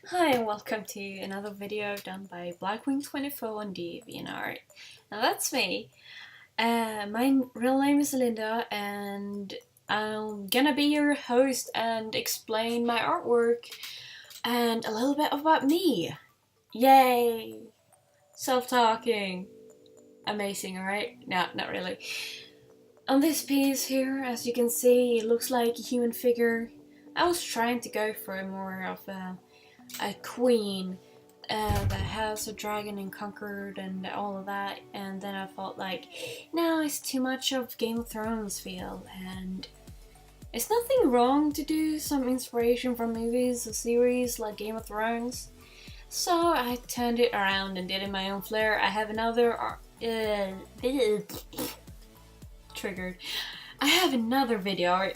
Hi and welcome to another video done by Blackwing24 on DeviantArt. Now that's me. My real name is Linda and I'm gonna be your host and explain my artwork and a little bit about me. Yay! Self-talking. Amazing, alright? No, not really. On this piece here, as you can see, it looks like a human figure. I was trying to go for more of a queen that has a dragon and conquered and all of that, and then I thought like, no, it's too much of Game of Thrones feel, and it's nothing wrong to do some inspiration from movies or series like Game of Thrones. So I turned it around and did it in my own flair. I have another triggered. I have another video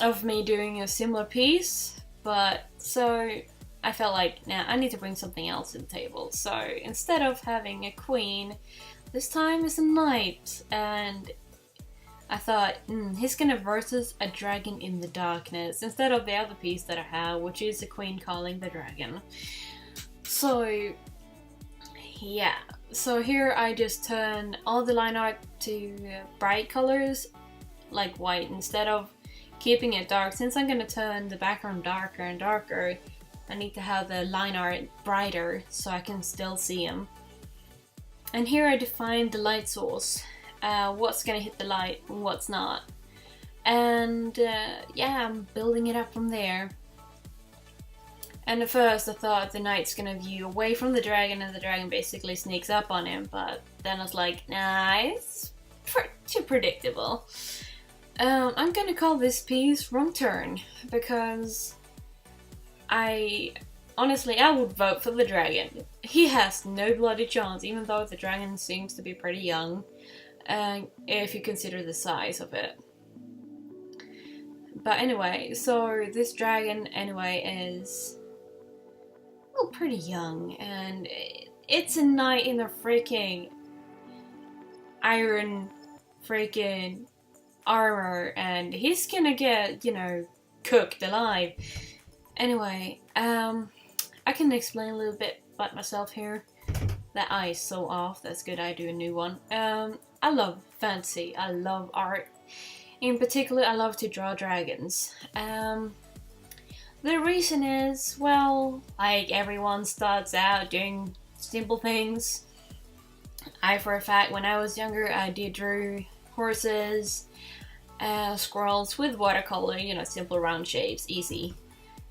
of me doing a similar piece, but so I felt like, nah, I need to bring something else to the table. So instead of having a queen, this time is a knight, and I thought, he's gonna versus a dragon in the darkness instead of the other piece that I have, which is a queen calling the dragon. So yeah, so here I just turn all the line art to bright colors, like white, instead of keeping it dark. Since I'm gonna turn the background darker and darker, I need to have the line art brighter so I can still see them. And here I define the light source, what's gonna hit the light and what's not. And yeah, I'm building it up from there. And at first I thought the knight's gonna view away from the dragon and the dragon basically sneaks up on him, but then I was like, nah, it's too predictable. I'm gonna call this piece Wrong Turn, because I would vote for the dragon. He has no bloody chance, even though the dragon seems to be pretty young, if you consider the size of it. But anyway, so this dragon anyway is, well, pretty young, and it's a knight in a freaking iron freaking armor, and he's gonna get, cooked alive. Anyway, I can explain a little bit about myself here. That eye is so off, that's good, I do a new one. I love fantasy, I love art. In particular, I love to draw dragons. The reason is, well, like everyone starts out doing simple things. For a fact, when I was younger, I did draw horses, squirrels with watercolor, simple round shapes, easy.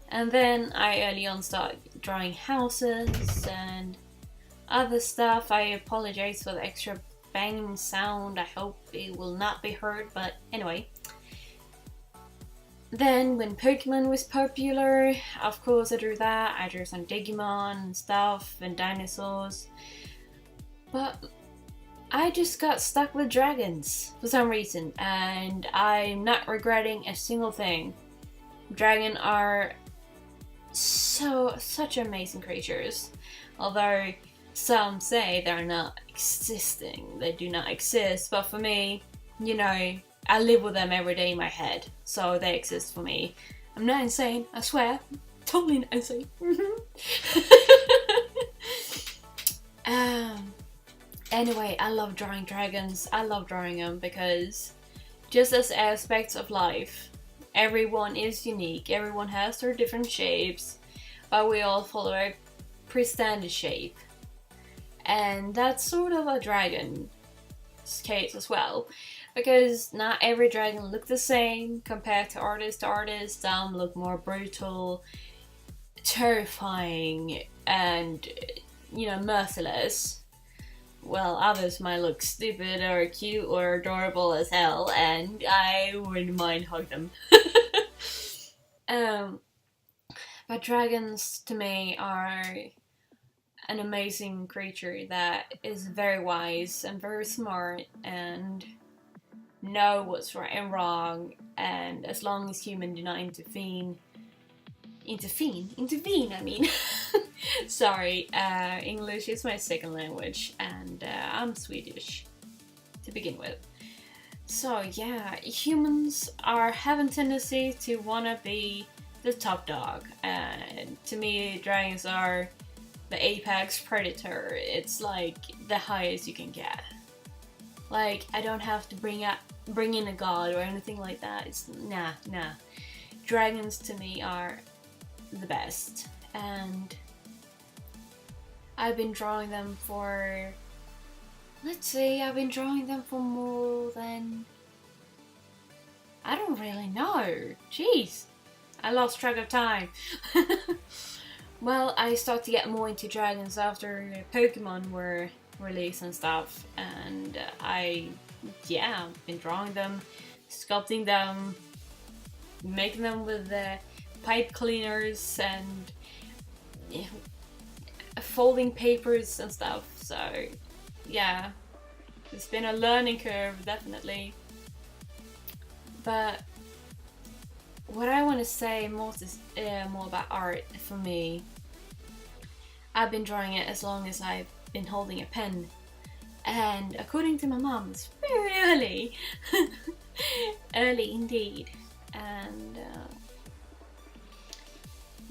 And then I early on started drawing houses and other stuff. I apologize for the extra banging sound, I hope it will not be heard, but anyway. Then when Pokemon was popular, of course I drew that. I drew some Digimon and stuff and dinosaurs. But I just got stuck with dragons for some reason, and I'm not regretting a single thing. Dragons are such amazing creatures. Although some say they're not existing, they do not exist, but for me, I live with them every day in my head, so they exist for me. I'm not insane, I swear. Totally not insane. Anyway, I love drawing dragons. I love drawing them because, just as aspects of life, everyone is unique. Everyone has their different shapes, but we all follow a pre-standard shape. And that's sort of a dragon's case as well, because not every dragon look the same compared to artist to artist. Some look more brutal, terrifying, and merciless. Well, others might look stupid or cute or adorable as hell, and I wouldn't mind hugging them. But dragons to me are an amazing creature that is very wise and very smart and know what's right and wrong, and as long as humans do not intervene, I mean. Sorry, English is my second language, and I'm Swedish to begin with. So yeah, humans have a tendency to wanna be the top dog. And to me, dragons are the apex predator. It's like the highest you can get. Like, I don't have to bring in a god or anything like that. It's nah. Dragons to me are the best, and I've been drawing them for, let's see, I've been drawing them for more than, I don't really know. Jeez, I lost track of time. Well, I started to get more into dragons after Pokemon were released and stuff, and I've been drawing them, sculpting them, making them with the pipe cleaners and folding papers and stuff. So yeah, it's been a learning curve, definitely. But what I want to say more about art for me, I've been drawing it as long as I've been holding a pen, and according to my mom, it's very early. Early indeed. And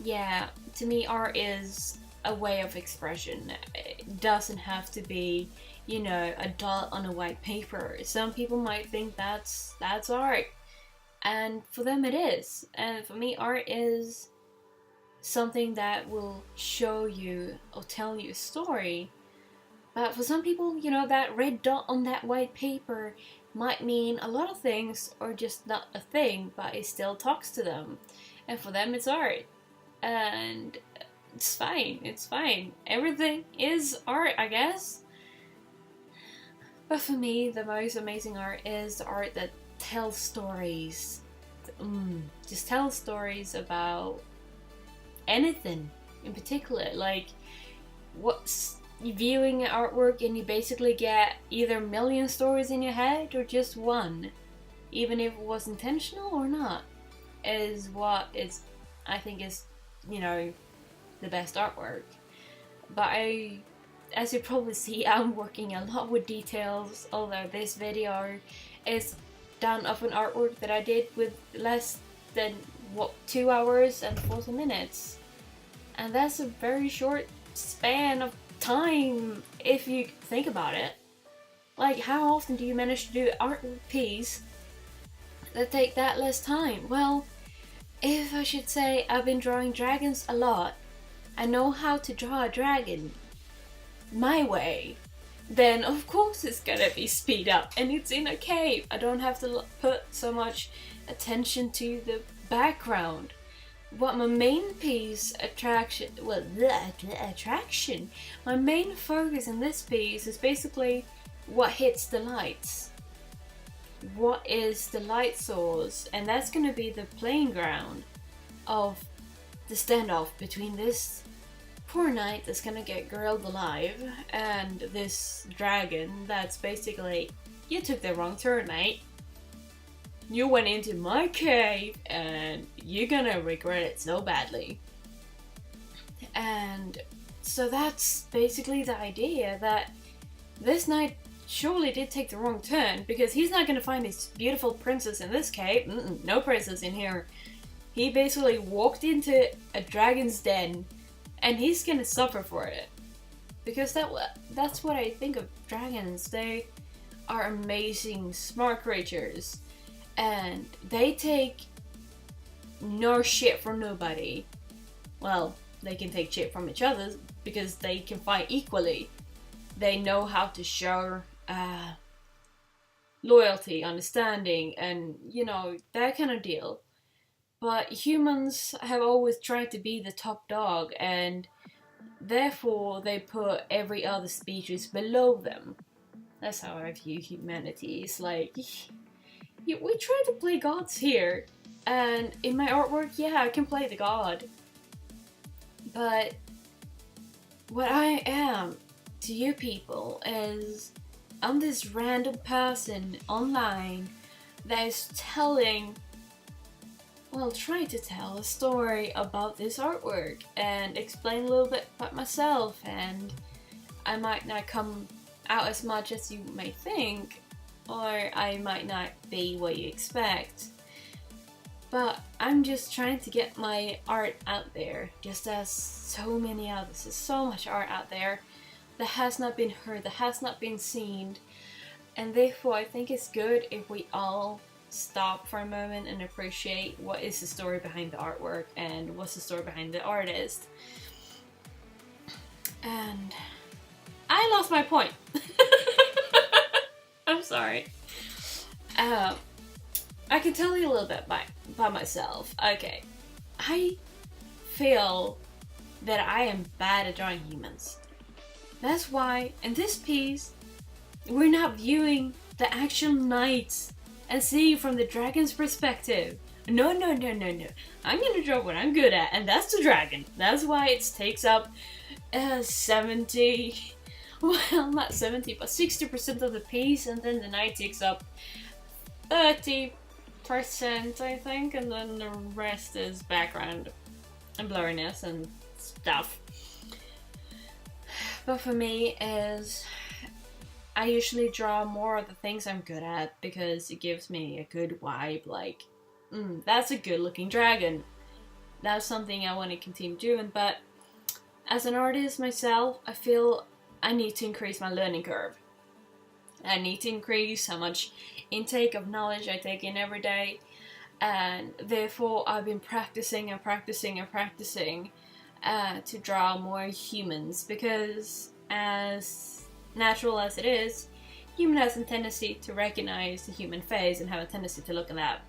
yeah, to me art is a way of expression. It doesn't have to be, you know, a dot on a white paper. Some people might think that's art, and for them it is. And for me, art is something that will show you or tell you a story. But for some people, you know, that red dot on that white paper might mean a lot of things, or just not a thing, but it still talks to them. And for them, it's art. And it's fine. Everything is art, I guess. But for me, the most amazing art is the art that tells stories. Just tells stories about anything in particular. Like, what's viewing an artwork and you basically get either a million stories in your head or just one, even if it was intentional or not, is what I think is, you know, the best artwork. But as you probably see, I'm working a lot with details, although this video is done of an artwork that I did with less than 2 hours and 40 minutes, and that's a very short span of time if you think about it. Like, how often do you manage to do an art piece that take that less time? Well, if I should say, I've been drawing dragons a lot, I know how to draw a dragon my way, then of course it's gonna be speed up, and it's in a cave. I don't have to put so much attention to the background. What my main my main focus in this piece is basically what hits the lights. What is the light source? And that's gonna be the playing ground of the standoff between this poor knight that's gonna get grilled alive and this dragon that's basically, you took the wrong turn, mate. You went into my cave and you're gonna regret it so badly. And so that's basically the idea, that this knight surely did take the wrong turn, because he's not gonna find his beautiful princess in this cave. No princess in here. He basically walked into a dragon's den, and he's gonna suffer for it. Because that's what I think of dragons. They are amazing, smart creatures. And they take no shit from nobody. Well, they can take shit from each other because they can fight equally. They know how to show loyalty, understanding, and, you know, that kind of deal. But humans have always tried to be the top dog, and therefore they put every other species below them. That's how I view humanity. It's like, we try to play gods here, and in my artwork, yeah, I can play the god. But what I am to you people is, I'm this random person online that is trying to tell a story about this artwork and explain a little bit about myself, and I might not come out as much as you may think, or I might not be what you expect. But I'm just trying to get my art out there, just as so many others. There's so much art out there that has not been heard, that has not been seen. And therefore I think it's good if we all stop for a moment and appreciate what is the story behind the artwork and what's the story behind the artist. And I lost my point. I'm sorry. I can tell you a little bit by myself. Okay, I feel that I am bad at drawing humans. That's why in this piece we're not viewing the actual knights and seeing from the dragon's perspective. No. I'm gonna draw what I'm good at, and that's the dragon. That's why it takes up 70, well, not 70, but 60% of the piece, and then the knight takes up 30%, I think, and then the rest is background and blurriness and stuff. But for me, I usually draw more of the things I'm good at because it gives me a good vibe, like, that's a good looking dragon. That's something I want to continue doing, but as an artist myself, I feel I need to increase my learning curve. I need to increase how much intake of knowledge I take in every day, and therefore I've been practicing to draw more humans, because as natural as it is, human has a tendency to recognize the human face and have a tendency to look at that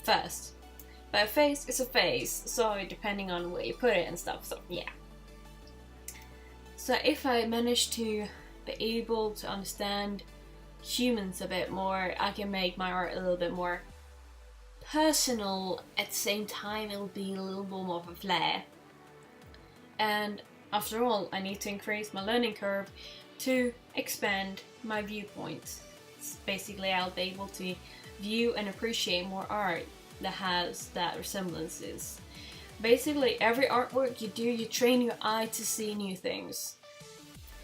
first. But a face is a face, so depending on where you put it and stuff, so yeah. So if I manage to be able to understand humans a bit more, I can make my art a little bit more personal. At the same time, it'll be a little bit more of a flair. And after all, I need to increase my learning curve to expand my viewpoints. Basically, I'll be able to view and appreciate more art that has that resemblances. Basically, every artwork you do, you train your eye to see new things.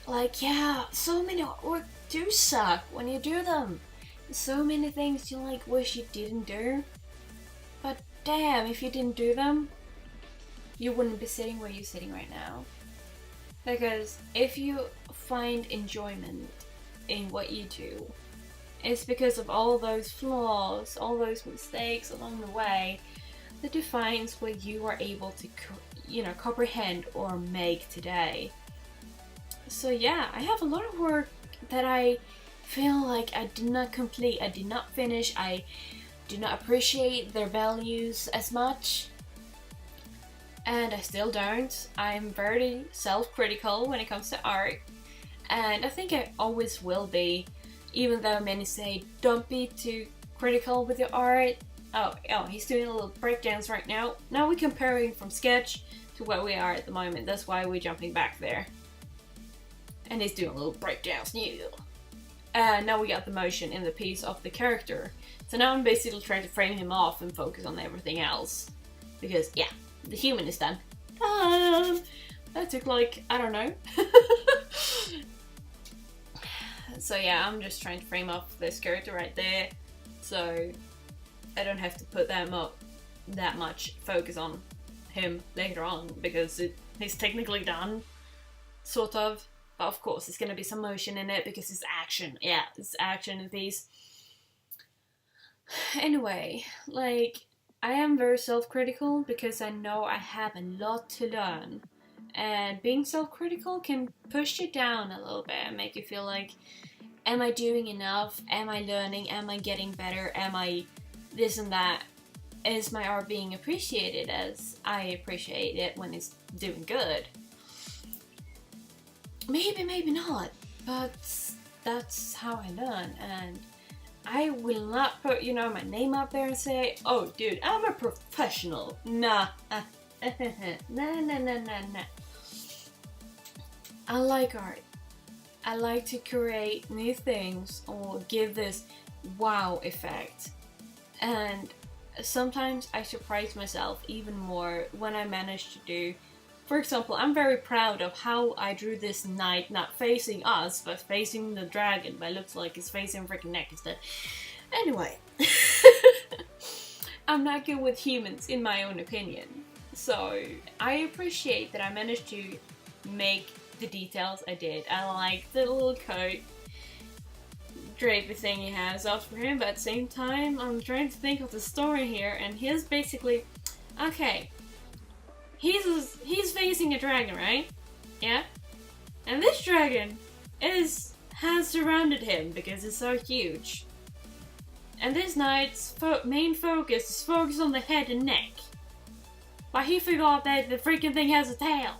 Like, yeah, so many artwork do suck when you do them. So many things you like wish you didn't do. But damn, if you didn't do them, you wouldn't be sitting where you're sitting right now. Because if you find enjoyment in what you do, it's because of all those flaws, all those mistakes along the way that defines what you are able to, comprehend or make today. So yeah, I have a lot of work that I feel like I did not complete, I did not finish, I do not appreciate their values as much. And I still don't. I'm very self-critical when it comes to art. And I think I always will be, even though many say, don't be too critical with your art. Oh, he's doing a little breakdance right now. Now we're comparing from sketch to where we are at the moment. That's why we're jumping back there. And he's doing a little breakdance. Yeah. And now we got the motion in the piece of the character. So now I'm basically trying to frame him off and focus on everything else. Because, yeah, the human is done. That took like, I don't know. So yeah, I'm just trying to frame off this character right there. So I don't have to put that much focus on him later on, because he's technically done, sort of. But of course, there's gonna be some motion in it because it's action. Yeah, it's action in these. Anyway, like, I am very self-critical because I know I have a lot to learn. And being self-critical can push you down a little bit and make you feel like, am I doing enough? Am I learning? Am I getting better? Am I this and that? Is my art being appreciated as I appreciate it when it's doing good? Maybe, maybe not. But that's how I learn. And I will not put, my name up there and say, oh, dude, I'm a professional. Nah. Nah. I like art. I like to create new things or give this wow effect. And sometimes I surprise myself even more when I manage to do. For example, I'm very proud of how I drew this knight, not facing us, but facing the dragon, but it looks like it's facing freaking neck instead. Anyway, I'm not good with humans, in my own opinion. So I appreciate that I managed to make the details I did. I like the little coat draper thing he has off for him, but at the same time, I'm trying to think of the story here, and he's basically, okay, he's facing a dragon, right? Yeah? And this dragon has surrounded him because it's so huge. And this knight's main focus is focused on the head and neck. But he forgot that the freaking thing has a tail.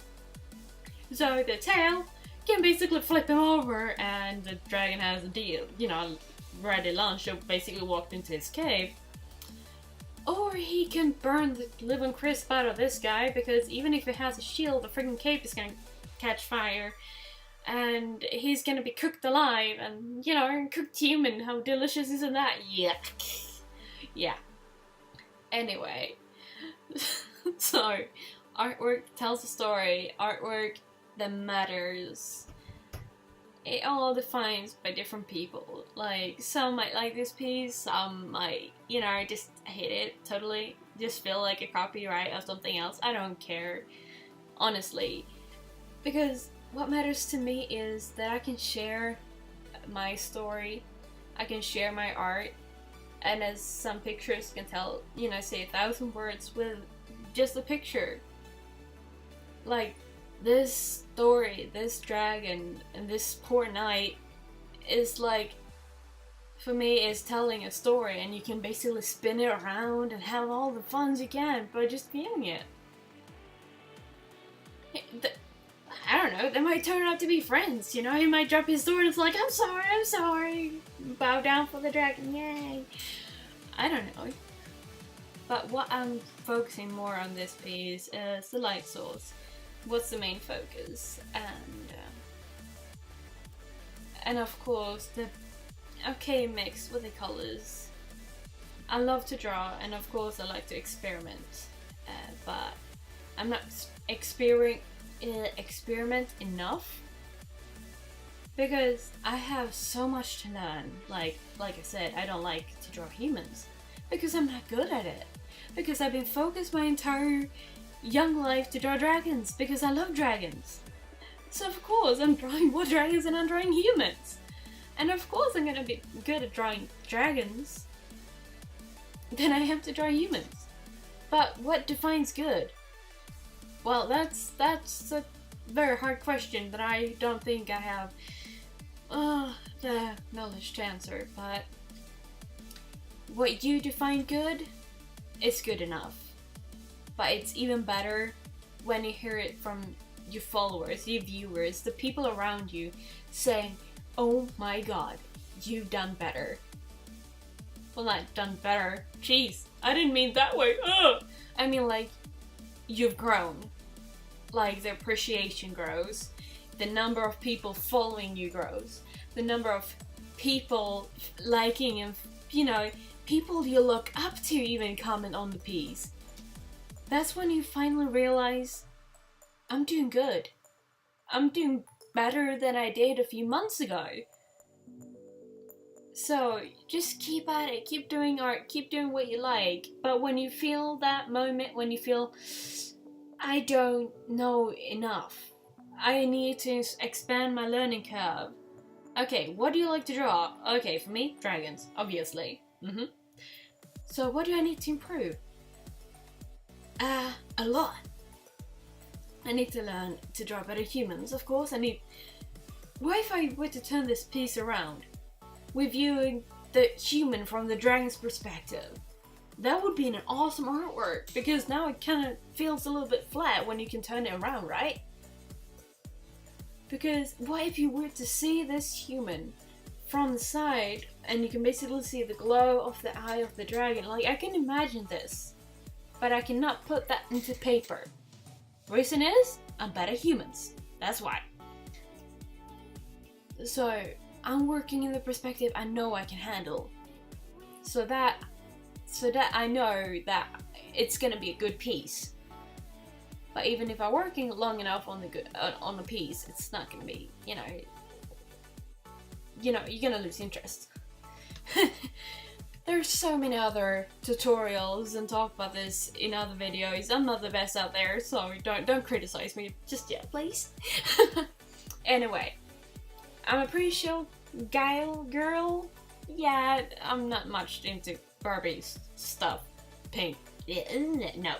So the tail can basically flip him over, and the dragon has a deal. You know, ready lunch, so basically walked into his cave. Or he can burn the living crisp out of this guy, because even if he has a shield, the freaking cape is gonna catch fire. And he's gonna be cooked alive, and you know, cooked human, how delicious isn't that? Yuck. Yeah. Anyway. So, artwork tells a story, artwork that matters. It all defines by different people. Like, some might like this piece, some might, you know, just hate it totally. Just feel like a copyright of something else. I don't care, honestly. Because what matters to me is that I can share my story, I can share my art, and as some pictures can tell, you know, say 1,000 words with just a picture. Like, this story, this dragon, and this poor knight is like, for me, is telling a story, and you can basically spin it around and have all the fun you can by just viewing it. I don't know, they might turn out to be friends, you know? He might drop his sword and it's like, I'm sorry, bow down for the dragon, yay. I don't know. But what I'm focusing more on this piece is the light source. What's the main focus? And of course, the okay mix with the colors. I love to draw, and of course I like to experiment. But I'm not experiment enough, because I have so much to learn. Like I said, I don't like to draw humans because I'm not good at it, because I've been focused my entire young life to draw dragons because I love dragons. So of course I'm drawing more dragons than I'm drawing humans, and of course I'm gonna be good at drawing dragons than I am to draw humans. But what defines good? Well, that's a very hard question that I don't think I have the knowledge to answer, but what you define good is good enough. But it's even better when you hear it from your followers, your viewers, the people around you saying, oh my god, you've done better. Well, not done better, jeez, I didn't mean that way, ugh! I mean, like, you've grown. Like, the appreciation grows, the number of people following you grows, the number of people liking and, you know, people you look up to even comment on the piece. That's when you finally realize, I'm doing good. I'm doing better than I did a few months ago. So, just keep at it, keep doing art, keep doing what you like, but when you feel that moment, when you feel, I don't know enough, I need to expand my learning curve. Okay, what do you like to draw? Okay, for me, dragons, obviously. So what do I need to improve? A lot. I need to learn to draw better humans, of course. What if I were to turn this piece around? We're viewing the human from the dragon's perspective. That would be an awesome artwork, because now it kind of feels a little bit flat when you can turn it around, right? Because what if you were to see this human from the side, and you can basically see the glow of the eye of the dragon? Like, I can imagine this, but I cannot put that into paper. Reason is, I'm better humans. That's why. So, I'm working in the perspective I know I can handle. So that I know that it's gonna be a good piece. But even if I'm working long enough on the piece, it's not gonna be, you know, you're gonna lose interest. There's so many other tutorials and talk about this in other videos. I'm not the best out there, so don't criticize me just yet, please. Anyway, I'm a pretty chill girl. Yeah, I'm not much into Barbie's stuff. Pink. No.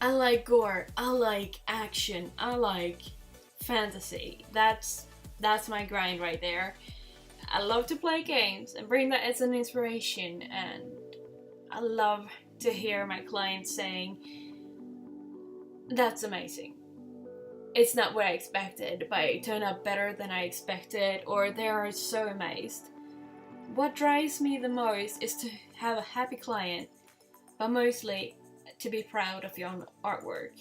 I like gore. I like action. I like fantasy. That's my grind right there. I love to play games and bring that as an inspiration, and I love to hear my clients saying, that's amazing. It's not what I expected, but it turned out better than I expected, or they are so amazed. What drives me the most is to have a happy client, but mostly to be proud of your own artwork.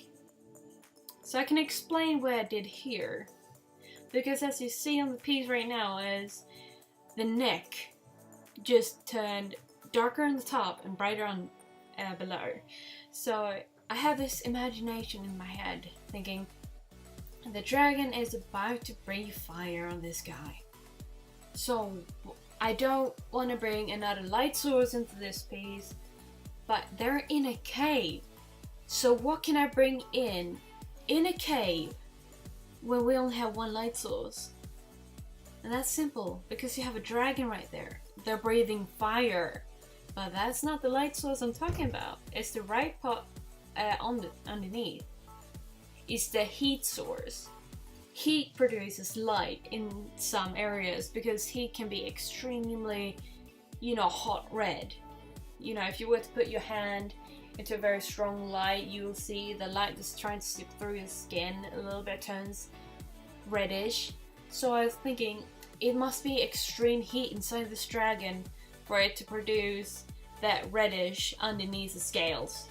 So I can explain what I did here, because as you see on the piece right now is the neck just turned darker on the top and brighter on below. So I have this imagination in my head thinking the dragon is about to breathe fire on this guy. So I don't want to bring another light source into this piece, but they're in a cave. So what can I bring in a cave when we only have one light source? And that's simple, because you have a dragon right there. They're breathing fire. But that's not the light source I'm talking about. It's the right pot underneath. It's the heat source. Heat produces light in some areas because heat can be extremely, hot red. If you were to put your hand into a very strong light, you'll see the light just trying to slip through your skin a little bit, turns reddish. So I was thinking, it must be extreme heat inside this dragon for it to produce that reddish underneath the scales.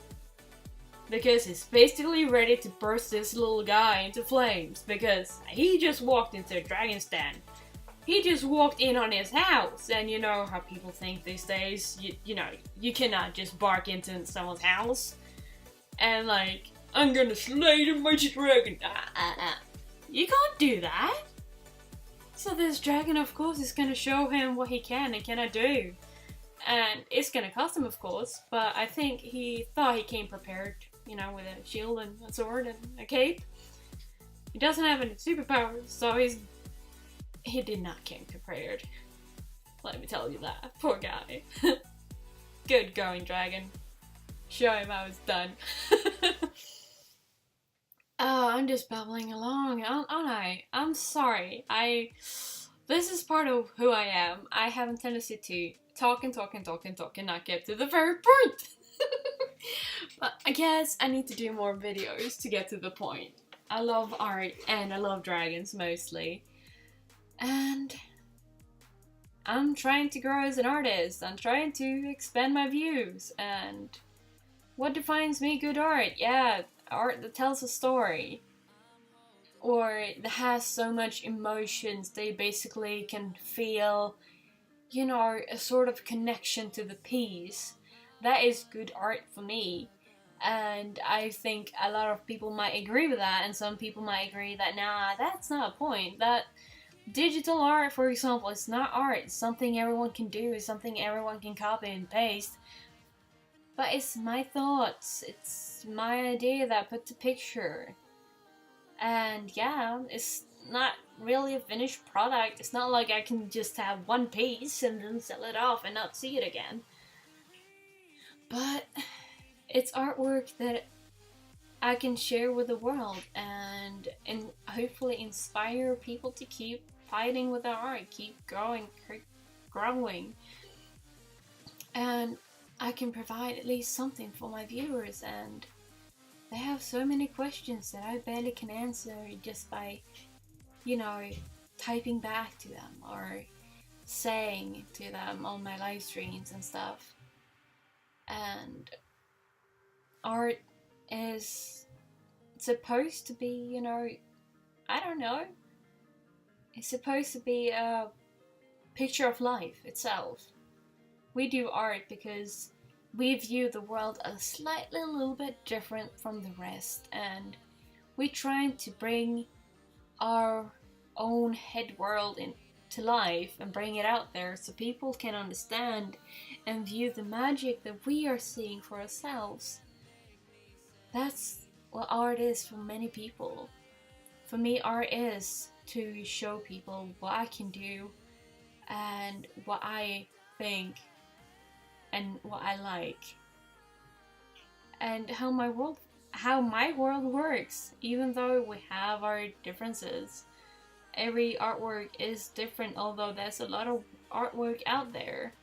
Because it's basically ready to burst this little guy into flames, because he just walked into a dragon's den. He just walked in on his house, and you know how people think these days, you cannot just bark into someone's house and like, I'm gonna slay the mighty dragon. You can't do that. So this dragon, of course, is gonna show him what he can and cannot do. And it's gonna cost him, of course, but I think he thought he came prepared, with a shield and a sword and a cape. He doesn't have any superpowers, so he did not came prepared. Let me tell you that. Poor guy. Good going, dragon. Show him how it's done. Oh, I'm just babbling along, aren't I? I'm sorry. This is part of who I am. I have a tendency to talk and not get to the very point. But I guess I need to do more videos to get to the point. I love art and I love dragons mostly. And I'm trying to grow as an artist. I'm trying to expand my views. And what defines me good art? Yeah, art that tells a story. Or that has so much emotions they basically can feel, a sort of connection to the piece. That is good art for me. And I think a lot of people might agree with that, and some people might agree that, nah, that's not a point. That digital art, for example, is not art. It's something everyone can do. It's something everyone can copy and paste. But it's my thoughts. It's my idea that I put the picture. And yeah, it's not really a finished product. It's not like I can just have one piece and then sell it off and not see it again. But it's artwork that I can share with the world and hopefully inspire people to keep fighting with their art, keep growing. And I can provide at least something for my viewers, and they have so many questions that I barely can answer just by, typing back to them or saying to them on my live streams and stuff. And art is supposed to be, I don't know. It's supposed to be a picture of life itself. We do art because we view the world a little bit different from the rest, and we're trying to bring our own head world to life and bring it out there so people can understand and view the magic that we are seeing for ourselves. That's what art is for many people. For me, art is to show people what I can do and what I think and what I like, and how my world works. Even though we have our differences, every artwork is different, although there's a lot of artwork out there.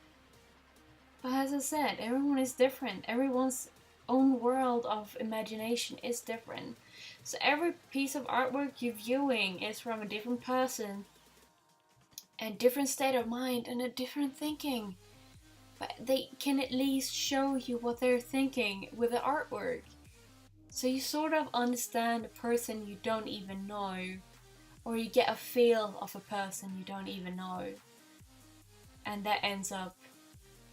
But as I said, everyone is different. Everyone's own world of imagination is different. So every piece of artwork you're viewing is from a different person, a different state of mind, and a different thinking. But they can at least show you what they're thinking with the artwork. So you sort of understand a person you don't even know, or you get a feel of a person you don't even know. And that ends up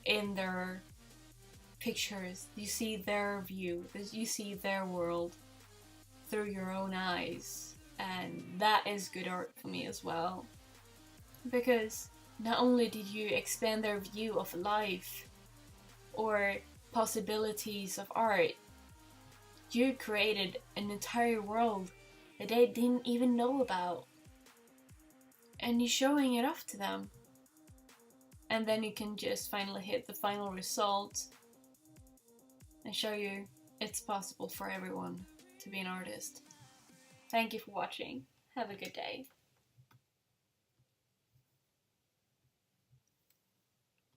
in their pictures. You see their view, you see their world through your own eyes. And that is good art for me as well. Because not only did you expand their view of life or possibilities of art, you created an entire world that they didn't even know about. And you're showing it off to them. And then you can just finally hit the final result and show you it's possible for everyone to be an artist. Thank you for watching. Have a good day.